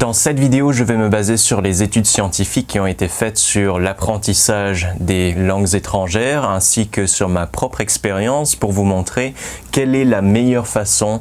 Dans cette vidéo, je vais me baser sur les études scientifiques qui ont été faites sur l'apprentissage des langues étrangères ainsi que sur ma propre expérience pour vous montrer quelle est la meilleure façon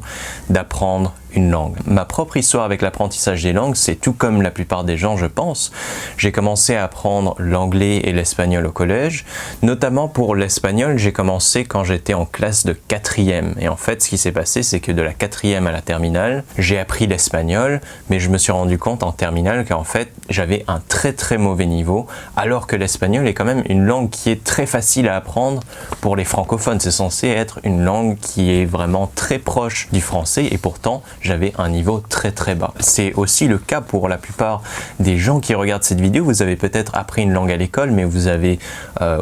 d'apprendre une langue. Ma propre histoire avec l'apprentissage des langues, c'est tout comme la plupart des gens, je pense. J'ai commencé à apprendre l'anglais et l'espagnol au collège. Notamment pour l'espagnol, j'ai commencé quand j'étais en classe de 4e. Et en fait, ce qui s'est passé, c'est que de la 4e à la terminale, j'ai appris l'espagnol, mais je me suis rendu compte en terminale qu'en fait, j'avais un très mauvais niveau, alors que l'espagnol est quand même une langue qui est très facile à apprendre pour les francophones. C'est censé être une langue qui est vraiment très proche du français, et pourtant, j'avais un niveau très bas. C'est aussi le cas pour la plupart des gens qui regardent cette vidéo. Vous avez peut-être appris une langue à l'école, mais vous avez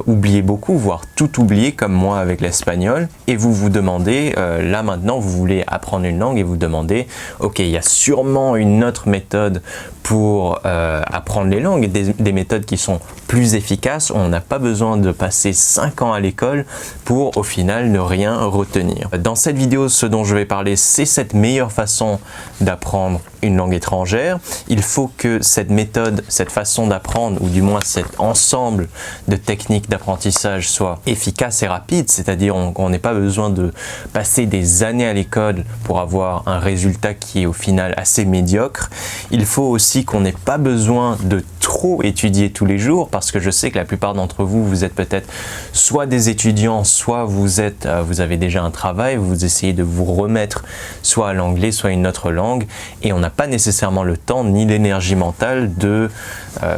oublié beaucoup, voire tout oublié comme moi avec l'espagnol, et vous vous demandez, là maintenant vous voulez apprendre une langue et vous demandez, ok, il y a sûrement une autre méthode pour apprendre les langues, des méthodes qui sont plus efficaces, on n'a pas besoin de passer 5 ans à l'école pour au final ne rien retenir. Dans cette vidéo, ce dont je vais parler, c'est cette meilleure façon d'apprendre une langue étrangère. Il faut que cette méthode, cette façon d'apprendre, ou du moins cet ensemble de techniques d'apprentissage soit efficace et rapide, c'est-à-dire qu'on n'ait pas besoin de passer des années à l'école pour avoir un résultat qui est au final assez médiocre. Il faut aussi qu'on n'ait pas besoin de trop étudier tous les jours, parce que je sais que la plupart d'entre vous, vous êtes peut-être soit des étudiants, soit vous avez déjà un travail, vous essayez de vous remettre soit à l'anglais, soit à une autre langue, et on n'a pas nécessairement le temps ni l'énergie mentale de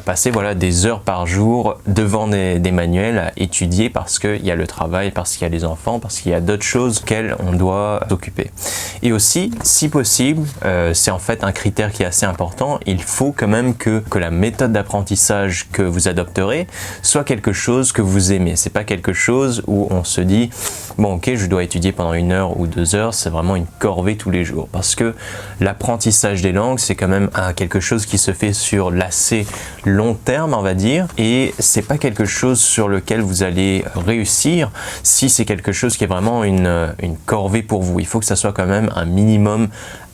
passer des heures par jour devant des manuels à étudier, parce qu'il y a le travail, parce qu'il y a les enfants, parce qu'il y a d'autres choses auxquelles on doit s'occuper. Et aussi, si possible, c'est en fait un critère qui est assez important, il faut quand même que la méthode d'apprentissage que vous adopterez soit quelque chose que vous aimez. C'est pas quelque chose où on se dit bon ok, je dois étudier pendant 1 heure ou 2 heures, c'est vraiment une corvée tous les jours, parce que l'apprentissage des langues, c'est quand même quelque chose qui se fait sur l'assez long terme, on va dire, et c'est pas quelque chose sur lequel vous allez réussir si c'est quelque chose qui est vraiment une corvée pour vous. Il faut que ça soit quand même un minimum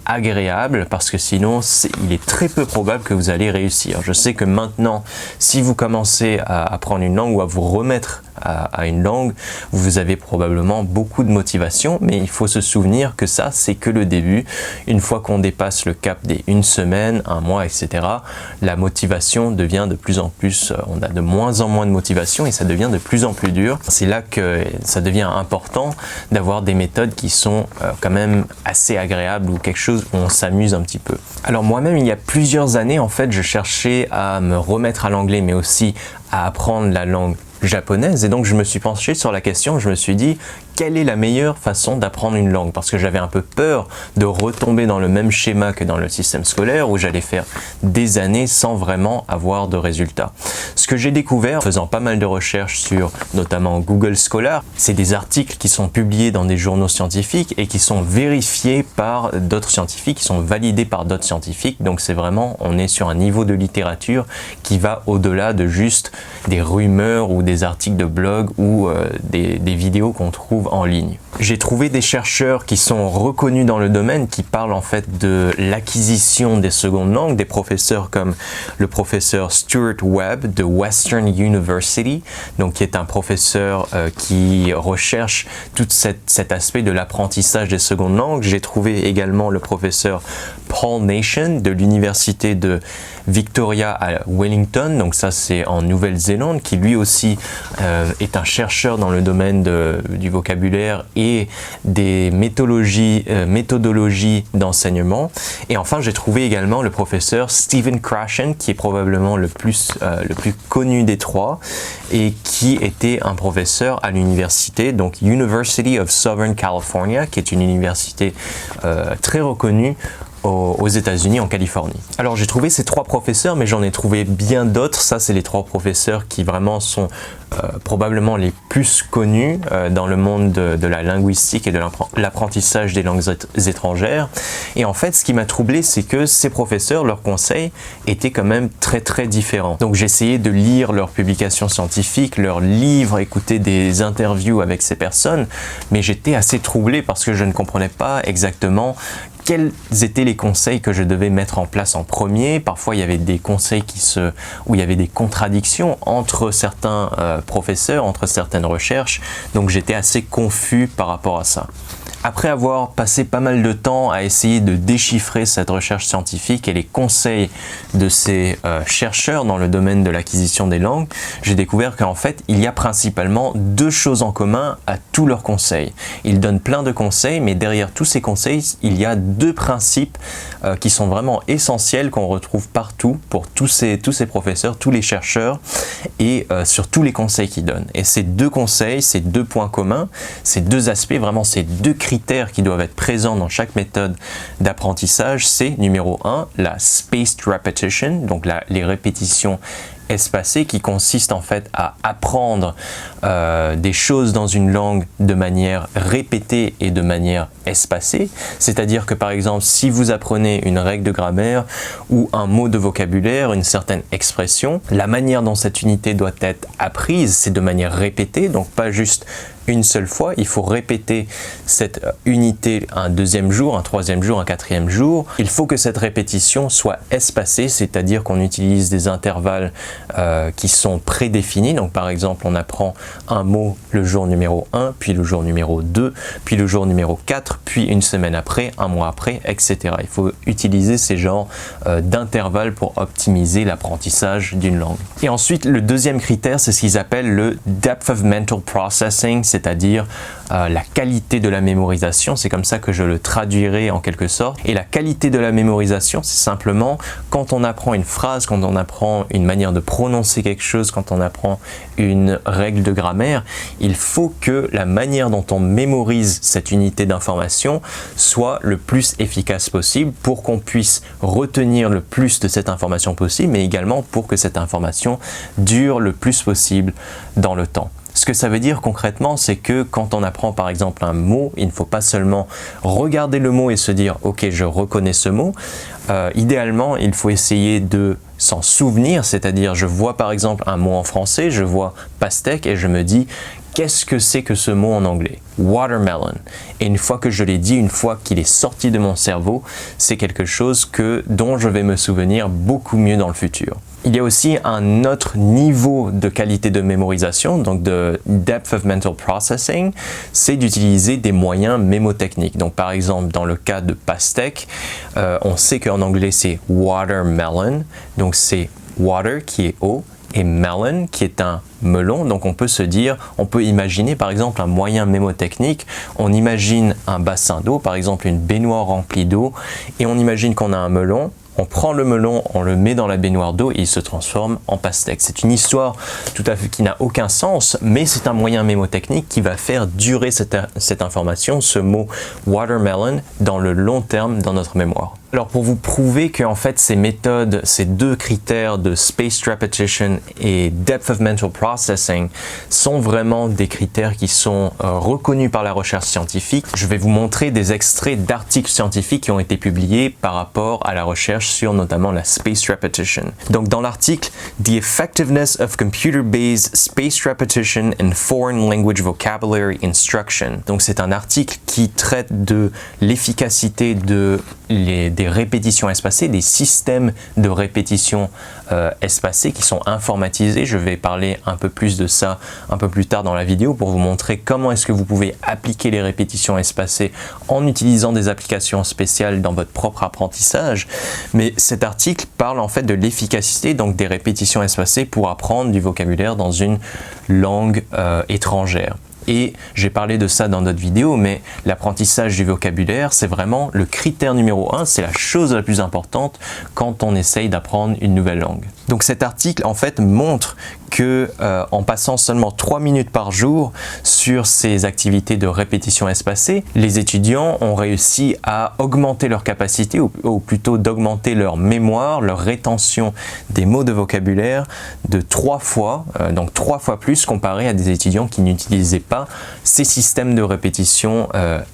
agréable, parce que sinon il est très peu probable que vous allez réussir. Je sais que maintenant, si vous commencez à apprendre une langue ou à vous remettre à une langue, vous avez probablement beaucoup de motivation, mais il faut se souvenir que ça, c'est que le début. Une fois qu'on dépasse le cap des 1 semaine, 1 mois, etc., la motivation devient de plus en plus, on a de moins en moins de motivation et ça devient de plus en plus dur. C'est là que ça devient important d'avoir des méthodes qui sont quand même assez agréables, ou quelque chose où on s'amuse un petit peu. Alors moi-même, il y a plusieurs années, en fait, je cherchais à me remettre à l'anglais, mais aussi à apprendre la langue japonaise, et donc je me suis penché sur la question, je me suis dit quelle est la meilleure façon d'apprendre une langue, parce que j'avais un peu peur de retomber dans le même schéma que dans le système scolaire où j'allais faire des années sans vraiment avoir de résultats. Ce que j'ai découvert en faisant pas mal de recherches sur notamment Google Scholar, c'est des articles qui sont publiés dans des journaux scientifiques et qui sont vérifiés par d'autres scientifiques, qui sont validés par d'autres scientifiques, donc c'est vraiment, on est sur un niveau de littérature qui va au-delà de juste des rumeurs ou des articles de blog ou des vidéos qu'on trouve en ligne. J'ai trouvé des chercheurs qui sont reconnus dans le domaine, qui parlent en fait de l'acquisition des secondes langues, des professeurs comme le professeur Stuart Webb de Western University, donc qui est un professeur qui recherche tout cet aspect de l'apprentissage des secondes langues. J'ai trouvé également le professeur Paul Nation de l'université de Victoria à Wellington, donc ça c'est en Nouvelle-Zélande, qui lui aussi est un chercheur dans le domaine du vocabulaire et des méthodologies d'enseignement. Et enfin, j'ai trouvé également le professeur Stephen Krashen, qui est probablement le plus connu des trois, et qui était un professeur à l'université, donc University of Southern California, qui est une université très reconnue aux États-Unis, en Californie. Alors j'ai trouvé ces 3 professeurs, mais j'en ai trouvé bien d'autres. Ça, c'est les 3 professeurs qui vraiment sont probablement les plus connus dans le monde de la linguistique et de l'apprentissage des langues étrangères. Et en fait, ce qui m'a troublé, c'est que ces professeurs, leurs conseils étaient quand même très différents. Donc j'ai essayé de lire leurs publications scientifiques, leurs livres, écouter des interviews avec ces personnes, mais j'étais assez troublé parce que je ne comprenais pas exactement quels étaient les conseils que je devais mettre en place en premier. Parfois, il y avait des conseils où il y avait des contradictions entre certains professeurs, entre certaines recherches. Donc, j'étais assez confus par rapport à ça. Après avoir passé pas mal de temps à essayer de déchiffrer cette recherche scientifique et les conseils de ces chercheurs dans le domaine de l'acquisition des langues, j'ai découvert qu'en fait, il y a principalement deux choses en commun à tous leurs conseils. Ils donnent plein de conseils, mais derrière tous ces conseils, il y a deux principes qui sont vraiment essentiels, qu'on retrouve partout pour tous ces professeurs, tous les chercheurs et sur tous les conseils qu'ils donnent. Et ces deux conseils, ces deux points communs, ces deux aspects, vraiment ces deux critères qui doivent être présents dans chaque méthode d'apprentissage, c'est numéro 1, la spaced repetition, donc les répétitions espacées qui consistent en fait à apprendre des choses dans une langue de manière répétée et de manière espacée. C'est-à-dire que par exemple, si vous apprenez une règle de grammaire ou un mot de vocabulaire, une certaine expression, la manière dont cette unité doit être apprise, c'est de manière répétée, donc pas juste une seule fois. Il faut répéter cette unité un deuxième jour, un troisième jour, un quatrième jour. Il faut que cette répétition soit espacée, c'est-à-dire qu'on utilise des intervalles qui sont prédéfinis. Donc par exemple, on apprend un mot le jour numéro 1, puis le jour numéro 2, puis le jour numéro 4, puis une semaine après, un mois après, etc. Il faut utiliser ces genres d'intervalles pour optimiser l'apprentissage d'une langue. Et ensuite, le deuxième critère, c'est ce qu'ils appellent le depth of mental processing, c'est-à-dire la qualité de la mémorisation. C'est comme ça que je le traduirai en quelque sorte. Et la qualité de la mémorisation, c'est simplement quand on apprend une phrase, quand on apprend une manière de prononcer quelque chose, quand on apprend une règle de grammaire, il faut que la manière dont on mémorise cette unité d'information soit le plus efficace possible pour qu'on puisse retenir le plus de cette information possible, mais également pour que cette information dure le plus possible dans le temps. Ce que ça veut dire concrètement, c'est que quand on apprend par exemple un mot, il ne faut pas seulement regarder le mot et se dire « ok, je reconnais ce mot ». Idéalement, il faut essayer de s'en souvenir, c'est-à-dire je vois par exemple un mot en français, je vois pastèque et je me dis « qu'est-ce que c'est que ce mot en anglais ?» Watermelon. Et une fois que je l'ai dit, une fois qu'il est sorti de mon cerveau, c'est quelque chose dont je vais me souvenir beaucoup mieux dans le futur. Il y a aussi un autre niveau de qualité de mémorisation, donc de depth of mental processing, c'est d'utiliser des moyens mémotechniques. Donc par exemple, dans le cas de pastèque, on sait qu'en anglais c'est watermelon, donc c'est water qui est eau, et melon qui est un melon. Donc on peut imaginer par exemple un moyen mémotechnique, on imagine un bassin d'eau, par exemple une baignoire remplie d'eau, et on imagine qu'on a un melon. On prend le melon, on le met dans la baignoire d'eau et il se transforme en pastèque. C'est une histoire tout à fait qui n'a aucun sens, mais c'est un moyen mémotechnique qui va faire durer cette information, ce mot watermelon, dans le long terme dans notre mémoire. Alors pour vous prouver que en fait ces méthodes, ces deux critères de spaced repetition et depth of mental processing sont vraiment des critères qui sont reconnus par la recherche scientifique, je vais vous montrer des extraits d'articles scientifiques qui ont été publiés par rapport à la recherche sur notamment la spaced repetition. Donc dans l'article The Effectiveness of Computer-Based Spaced Repetition in Foreign Language Vocabulary Instruction. Donc c'est un article qui traite de l'efficacité des répétitions espacées, des systèmes de répétition espacées qui sont informatisés. Je vais parler un peu plus de ça un peu plus tard dans la vidéo pour vous montrer comment est-ce que vous pouvez appliquer les répétitions espacées en utilisant des applications spéciales dans votre propre apprentissage. Mais cet article parle en fait de l'efficacité donc des répétitions espacées pour apprendre du vocabulaire dans une langue étrangère. Et j'ai parlé de ça dans d'autres vidéos, mais l'apprentissage du vocabulaire, c'est vraiment le critère numéro 1, c'est la chose la plus importante quand on essaye d'apprendre une nouvelle langue. Donc cet article en fait montre que en passant seulement 3 minutes par jour sur ces activités de répétition espacée, les étudiants ont réussi à augmenter leur capacité ou plutôt d'augmenter leur mémoire, leur rétention des mots de vocabulaire de 3 fois, donc 3 fois plus comparé à des étudiants qui n'utilisaient pas ces systèmes de répétition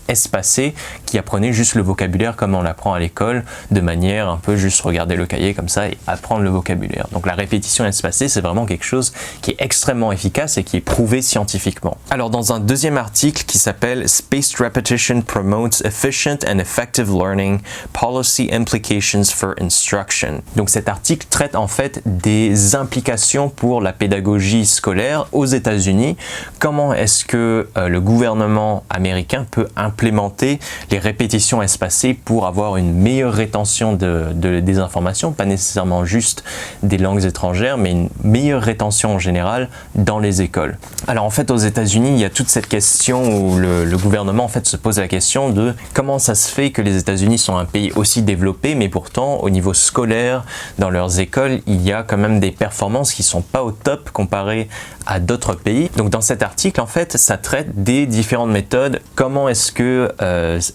espacés, qui apprenaient juste le vocabulaire comme on l'apprend à l'école, de manière un peu juste regarder le cahier comme ça et apprendre le vocabulaire. Donc la répétition espacée, c'est vraiment quelque chose chose qui est extrêmement efficace et qui est prouvé scientifiquement. Alors dans un deuxième article qui s'appelle Spaced Repetition Promotes Efficient and Effective Learning, Policy Implications for Instruction. Donc cet article traite en fait des implications pour la pédagogie scolaire aux États-Unis. Comment est-ce que le gouvernement américain peut implémenter les répétitions espacées pour avoir une meilleure rétention des informations, pas nécessairement juste des langues étrangères, mais une meilleure rétention en général dans les écoles. Alors en fait aux États-Unis, il y a toute cette question où le gouvernement en fait se pose la question de comment ça se fait que les États-Unis sont un pays aussi développé, mais pourtant au niveau scolaire, dans leurs écoles, il y a quand même des performances qui sont pas au top comparées à d'autres pays. Donc dans cet article en fait, ça traite des différentes méthodes, comment est-ce que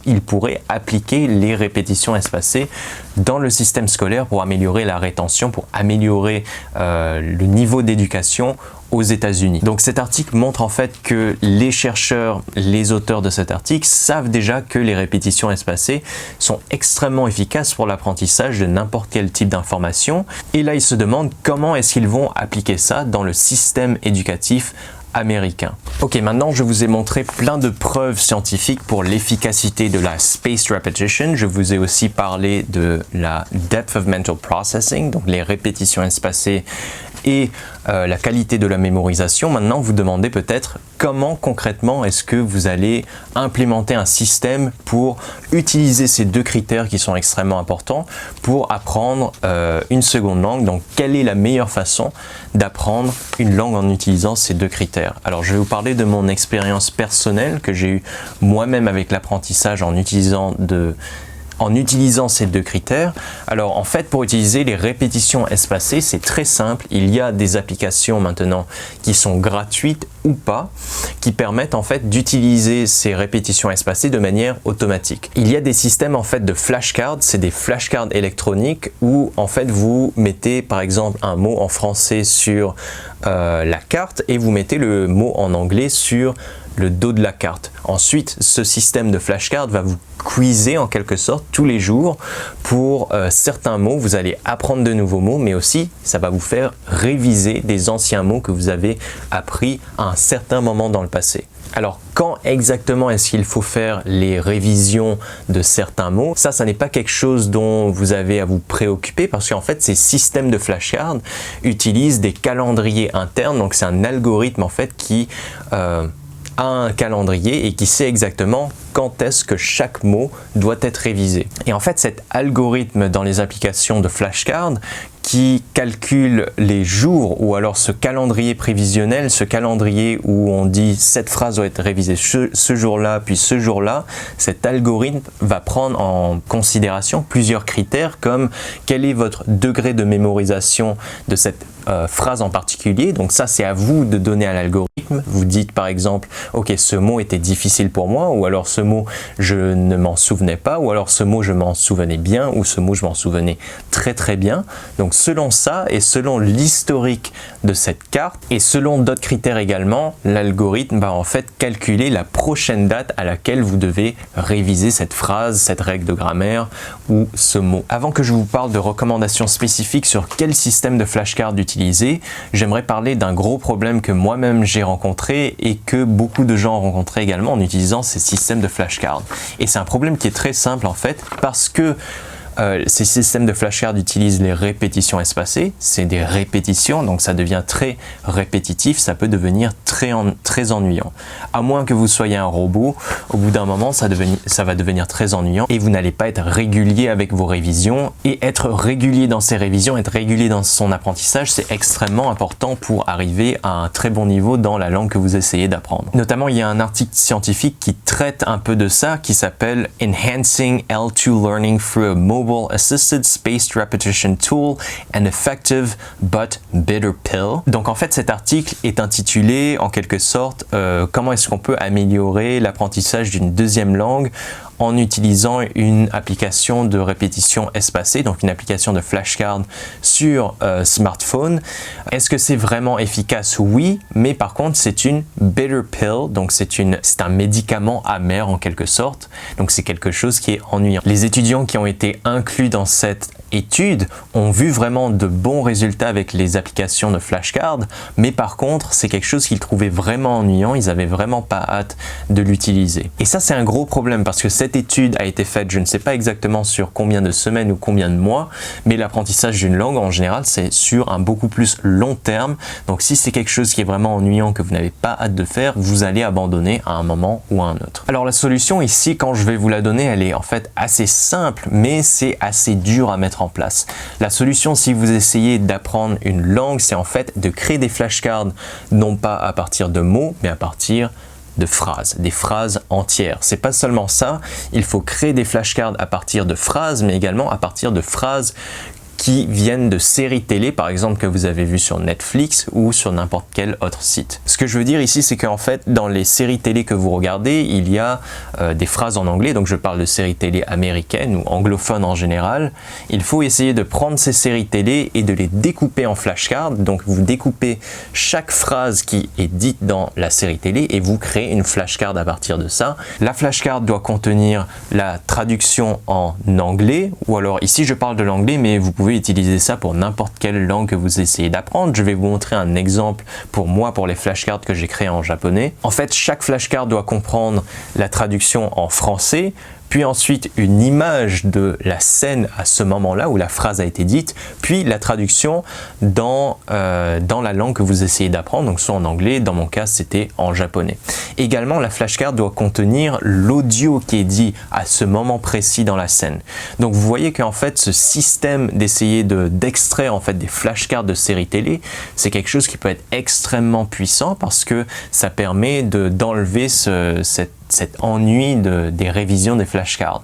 ils pourraient appliquer les répétitions espacées dans le système scolaire pour améliorer la rétention, pour améliorer le niveau d'éducation aux États-Unis. Donc cet article montre en fait que les chercheurs, les auteurs de cet article savent déjà que les répétitions espacées sont extrêmement efficaces pour l'apprentissage de n'importe quel type d'information. Et là, ils se demandent comment est-ce qu'ils vont appliquer ça dans le système éducatif américain. Ok, maintenant je vous ai montré plein de preuves scientifiques pour l'efficacité de la spaced repetition. Je vous ai aussi parlé de la depth of mental processing, donc les répétitions espacées et la qualité de la mémorisation. Maintenant, vous demandez peut-être comment concrètement est-ce que vous allez implémenter un système pour utiliser ces deux critères qui sont extrêmement importants pour apprendre une seconde langue. Donc, quelle est la meilleure façon d'apprendre une langue en utilisant ces deux critères? Alors, je vais vous parler de mon expérience personnelle que j'ai eue moi-même avec l'apprentissage en utilisant ces deux critères. Alors en fait, pour utiliser les répétitions espacées, c'est très simple. Il y a des applications maintenant qui sont gratuites ou pas, qui permettent en fait d'utiliser ces répétitions espacées de manière automatique. Il y a des systèmes en fait de flashcards, c'est des flashcards électroniques où en fait vous mettez par exemple un mot en français sur la carte et vous mettez le mot en anglais sur le dos de la carte. Ensuite, ce système de flashcards va vous quizer en quelque sorte tous les jours pour certains mots. Vous allez apprendre de nouveaux mots, mais aussi ça va vous faire réviser des anciens mots que vous avez appris à un certain moment dans le passé. Alors, quand exactement est-ce qu'il faut faire les révisions de certains mots? Ça n'est pas quelque chose dont vous avez à vous préoccuper parce qu'en fait, ces systèmes de flashcards utilisent des calendriers internes. Donc, c'est un algorithme en fait qui a un calendrier et qui sait exactement quand est-ce que chaque mot doit être révisé. Et en fait, cet algorithme dans les applications de flashcards qui calcule les jours ou alors ce calendrier prévisionnel, ce calendrier où on dit cette phrase doit être révisée ce jour-là, puis ce jour-là, cet algorithme va prendre en considération plusieurs critères comme quel est votre degré de mémorisation de cette phrase en particulier. Donc ça, c'est à vous de donner à l'algorithme. Vous dites par exemple, ok, ce mot était difficile pour moi, ou alors ce mot, je ne m'en souvenais pas, ou alors ce mot, je m'en souvenais bien, ou ce mot, je m'en souvenais très très bien. Donc selon ça et selon l'historique de cette carte et selon d'autres critères également, l'algorithme va en fait calculer la prochaine date à laquelle vous devez réviser cette phrase, cette règle de grammaire ou ce mot. Avant que je vous parle de recommandations spécifiques sur quel système de flashcard utiliser, j'aimerais parler d'un gros problème que moi-même j'ai rencontré et que beaucoup de gens ont rencontré également en utilisant ces systèmes de flashcards. Et c'est un problème qui est très simple en fait parce que ces systèmes de flashcards utilisent les répétitions espacées, c'est des répétitions, donc ça devient très répétitif, ça peut devenir très ennuyant. À moins que vous soyez un robot, au bout d'un moment, ça va devenir très ennuyant et vous n'allez pas être régulier avec vos révisions. Et être régulier dans ses révisions, être régulier dans son apprentissage, c'est extrêmement important pour arriver à un très bon niveau dans la langue que vous essayez d'apprendre. Notamment, il y a un article scientifique qui traite un peu de ça, qui s'appelle « Enhancing L2 Learning through a Mobile Assisted Spaced Repetition Tool, an Effective but Bitter Pill ». Donc en fait, cet article est intitulé en quelque sorte comment est-ce qu'on peut améliorer l'apprentissage d'une deuxième langue en utilisant une application de répétition espacée, donc une application de flashcard sur smartphone. Est-ce que c'est vraiment efficace? Oui, mais par contre c'est une bitter pill, donc c'est un médicament amer en quelque sorte, donc c'est quelque chose qui est ennuyant. Les étudiants qui ont été inclus dans cette études ont vu vraiment de bons résultats avec les applications de flashcards, mais par contre, c'est quelque chose qu'ils trouvaient vraiment ennuyant, ils avaient vraiment pas hâte de l'utiliser. Et ça, c'est un gros problème parce que cette étude a été faite, je ne sais pas exactement sur combien de semaines ou combien de mois, mais l'apprentissage d'une langue en général, c'est sur un beaucoup plus long terme. Donc si c'est quelque chose qui est vraiment ennuyant, que vous n'avez pas hâte de faire, vous allez abandonner à un moment ou à un autre. Alors la solution ici, quand je vais vous la donner, elle est en fait assez simple, mais c'est assez dur à mettre en place. La solution, si vous essayez d'apprendre une langue, c'est en fait de créer des flashcards, non pas à partir de mots, mais à partir de phrases, des phrases entières. C'est pas seulement ça, il faut créer des flashcards à partir de phrases, mais également à partir de phrases qui viennent de séries télé, par exemple, que vous avez vues sur Netflix ou sur n'importe quel autre site. Ce que je veux dire ici, c'est qu'en fait, dans les séries télé que vous regardez, il y a des phrases en anglais, donc je parle de séries télé américaines ou anglophones en général. Il faut essayer de prendre ces séries télé et de les découper en flashcards. Donc vous découpez chaque phrase qui est dite dans la série télé et vous créez une flashcard à partir de ça. La flashcard doit contenir la traduction en anglais, ou alors ici je parle de l'anglais, mais vous pouvez utiliser ça pour n'importe quelle langue que vous essayez d'apprendre. Je vais vous montrer un exemple pour moi, pour les flashcards que j'ai créés en japonais. En fait, chaque flashcard doit comprendre la traduction en français, puis ensuite une image de la scène à ce moment-là où la phrase a été dite, puis la traduction dans la langue que vous essayez d'apprendre, donc soit en anglais, dans mon cas c'était en japonais. Également, la flashcard doit contenir l'audio qui est dit à ce moment précis dans la scène. Donc vous voyez qu'en fait ce système d'essayer d'extraire en fait des flashcards de séries télé, c'est quelque chose qui peut être extrêmement puissant parce que ça permet d'enlever cet ennui des révisions des flashcards.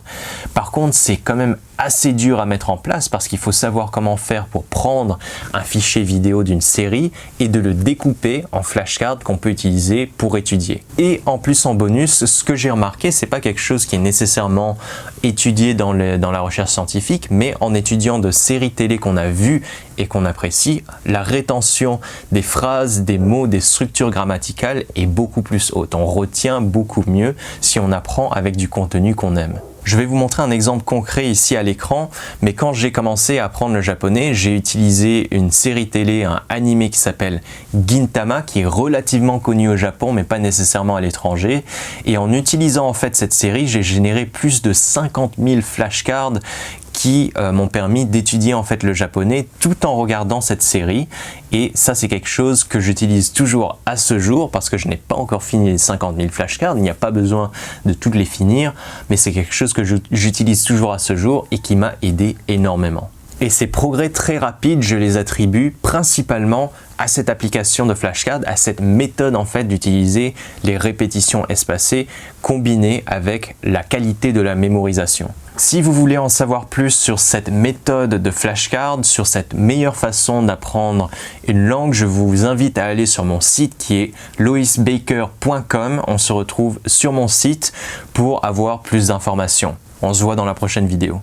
Par contre, c'est quand même assez dur à mettre en place parce qu'il faut savoir comment faire pour prendre un fichier vidéo d'une série et de le découper en flashcards qu'on peut utiliser pour étudier. Et en plus, en bonus, ce que j'ai remarqué, c'est pas quelque chose qui est nécessairement étudié dans la recherche scientifique, mais en étudiant de séries télé qu'on a vues et qu'on apprécie, la rétention des phrases, des mots, des structures grammaticales est beaucoup plus haute. On retient beaucoup mieux si on apprend avec du contenu qu'on aime. Je vais vous montrer un exemple concret ici à l'écran, mais quand j'ai commencé à apprendre le japonais, j'ai utilisé une série télé, un animé qui s'appelle Gintama, qui est relativement connu au Japon, mais pas nécessairement à l'étranger. Et en utilisant en fait cette série, j'ai généré plus de 50 000 flashcards qui m'ont permis d'étudier en fait le japonais tout en regardant cette série. Et ça, c'est quelque chose que j'utilise toujours à ce jour parce que je n'ai pas encore fini les 50 000 flashcards. Il n'y a pas besoin de toutes les finir, mais c'est quelque chose que j'utilise toujours à ce jour et qui m'a aidé énormément. Et ces progrès très rapides, je les attribue principalement à cette application de flashcards, à cette méthode en fait d'utiliser les répétitions espacées combinées avec la qualité de la mémorisation. Si vous voulez en savoir plus sur cette méthode de flashcards, sur cette meilleure façon d'apprendre une langue, je vous invite à aller sur mon site qui est loisbaker.com. On se retrouve sur mon site pour avoir plus d'informations. On se voit dans la prochaine vidéo.